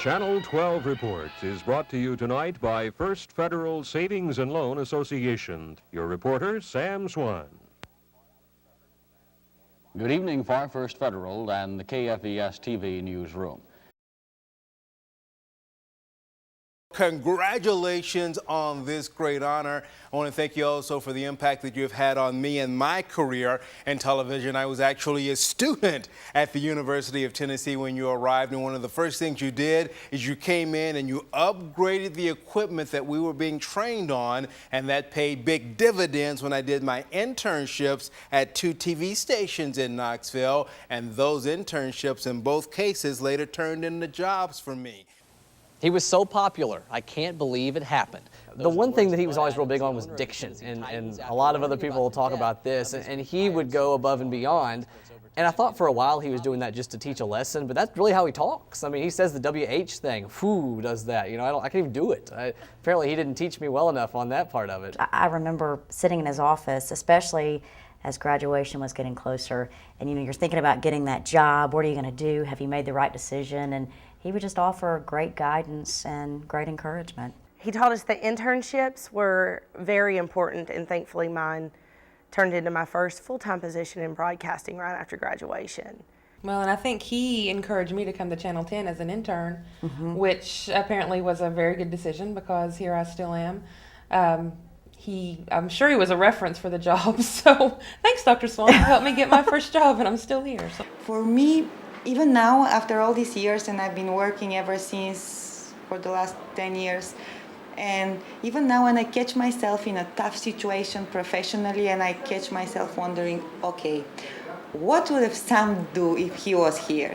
Channel 12 Reports is brought to you tonight by First Federal Savings and Loan Association. Your reporter, Sam Swan. Good evening for First Federal and the KFES TV newsroom. Congratulations on this great honor. I want to thank you also for the impact that you've had on me and my career in television. I was actually a student at the University of Tennessee when you arrived, and one of the first things you did is you came in and you upgraded the equipment that we were being trained on, and that paid big dividends when I did my internships at 2 TV stations in Knoxville, and those internships in both cases later turned into jobs for me. He was so popular, I can't believe it happened. The one thing that he was always real big on was diction, and a lot of other people will talk about this, and he would go above and beyond. And I thought for a while he was doing that just to teach a lesson, but that's really how he talks. I mean, he says the WH thing, who does that? You know, I can't even do it. Apparently he didn't teach me well enough on that part of it. I remember sitting in his office, especially as graduation was getting closer, and you're thinking about getting that job. What are you going to do? Have you made the right decision? And he would just offer great guidance and great encouragement. He taught us that internships were very important, and thankfully mine turned into my first full-time position in broadcasting right after graduation. Well, and I think he encouraged me to come to Channel 10 as an intern, which apparently was a very good decision because here I still am. I'm sure he was a reference for the job, so thanks, Dr. Swan, for helping me get my first job, and I'm still here. So. For me, even now, after all these years, and I've been working ever since for the last 10 years, and even now when I catch myself in a tough situation professionally, and I catch myself wondering, okay, what would have Sam do if he was here?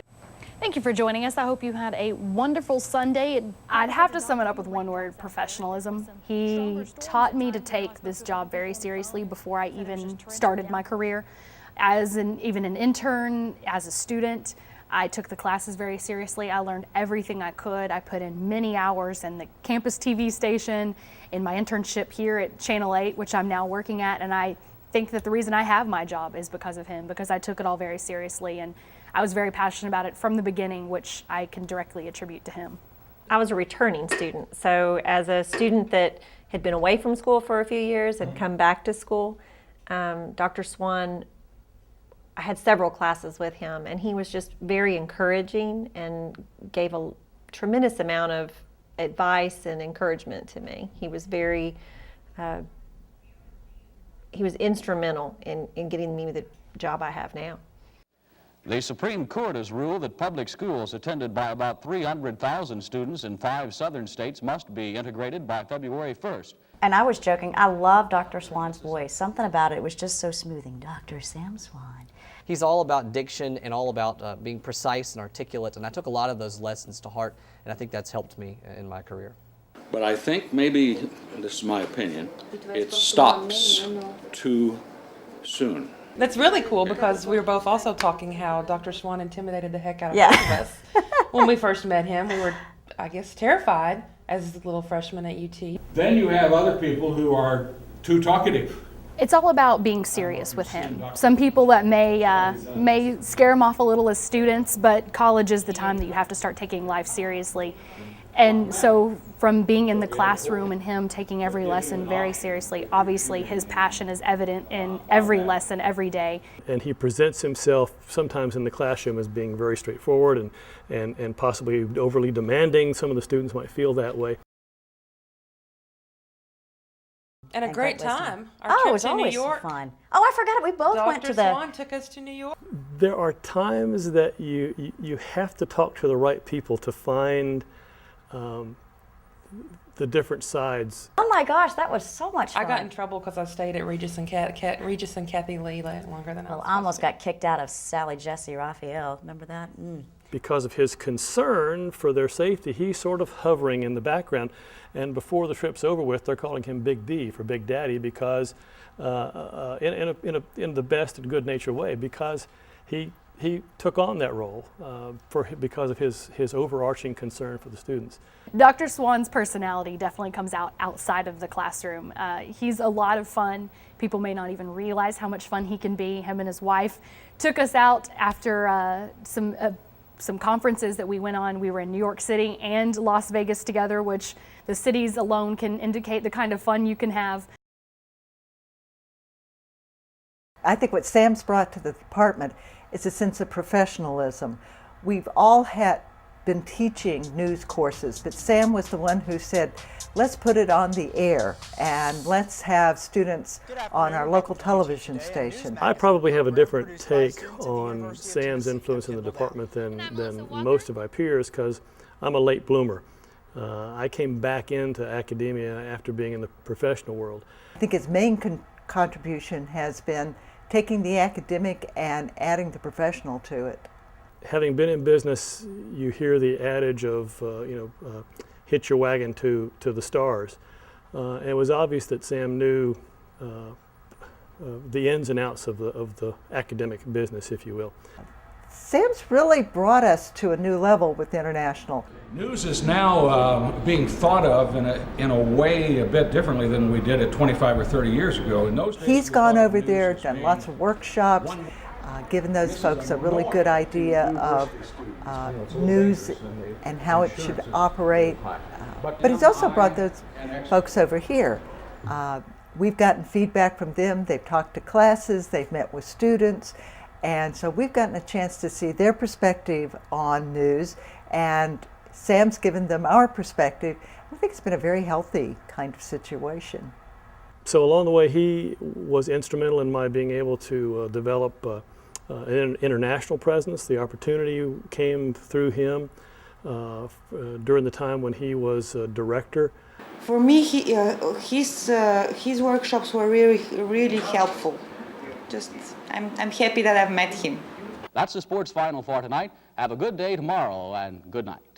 Thank you for joining us. I hope you had a wonderful Sunday. I'd have to sum it up with one word: professionalism. He taught me to take this job very seriously before I even started my career. As even an intern, as a student, I took the classes very seriously. I learned everything I could. I put in many hours in the campus TV station, in my internship here at Channel 8, which I'm now working at, and I think that the reason I have my job is because of him, because I took it all very seriously, and I was very passionate about it from the beginning, which I can directly attribute to him. I was a returning student, so as a student that had been away from school for a few years and come back to school, Dr. Swan, I had several classes with him, and he was just very encouraging and gave a tremendous amount of advice and encouragement to me. He was very, he was instrumental in getting me the job I have now. The Supreme Court has ruled that public schools attended by about 300,000 students in 5 southern states must be integrated by February 1st. And I was joking, I love Dr. Swan's voice. Something about it was just so smoothing. Dr. Sam Swan. He's all about diction and all about being precise and articulate, and I took a lot of those lessons to heart, and I think that's helped me in my career. But I think maybe, this is my opinion, it stops too soon. That's really cool because we were both also talking how Dr. Swan intimidated the heck out of both of us. When we first met him, we were, I guess, terrified as little freshmen at UT. Then you have other people who are too talkative. It's all about being serious with him. Some people that may scare him off a little as students, but college is the time that you have to start taking life seriously. And so from being in the classroom and him taking every lesson very seriously, obviously his passion is evident in every lesson, every day. And he presents himself sometimes in the classroom as being very straightforward and possibly overly demanding. Some of the students might feel that way. And a great time. Our Oh, trip it was to New always York. fun. Oh, I forgot it. We both went to the... Dr. Swan took us to New York. There are times that you have to talk to the right people to find the different sides. Oh my gosh, that was so much fun. I got in trouble because I stayed at Regis and Kathy Lee longer than I was. I almost got kicked out of Sally Jesse Raphael. Remember that? Because of his concern for their safety, he's sort of hovering in the background. And before the trip's over with, they're calling him Big D for Big Daddy because, in the best and good natured way, because he took on that role because of his overarching concern for the students. Dr. Swan's personality definitely comes out outside of the classroom. He's a lot of fun. People may not even realize how much fun he can be. Him and his wife took us out after some some conferences that we went on. We were in New York City and Las Vegas together, which the cities alone can indicate the kind of fun you can have. I think what Sam's brought to the department is a sense of professionalism. We've all been teaching news courses, but Sam was the one who said, let's put it on the air and let's have students on our local television station. I probably have a different take on Sam's influence in the department than most of my peers because I'm a late bloomer. I came back into academia after being in the professional world. I think his main contribution has been taking the academic and adding the professional to it. Having been in business, you hear the adage of, hitch your wagon to the stars. And it was obvious that Sam knew the ins and outs of the academic business, if you will. Sam's really brought us to a new level with international. News is now being thought of in a way a bit differently than we did it 25 or 30 years ago. In those days, he's gone over there, done lots of workshops, given those folks a really good idea of news and how it should operate. But he's also brought those folks over here. We've gotten feedback from them. They've talked to classes, they've met with students, and so we've gotten a chance to see their perspective on news, and Sam's given them our perspective. I think it's been a very healthy kind of situation. So along the way, he was instrumental in my being able to develop an international presence. The opportunity came through him during the time when he was director. For me, his workshops were really helpful. I'm happy that I've met him. That's the sports final for tonight. Have a good day tomorrow, and good night.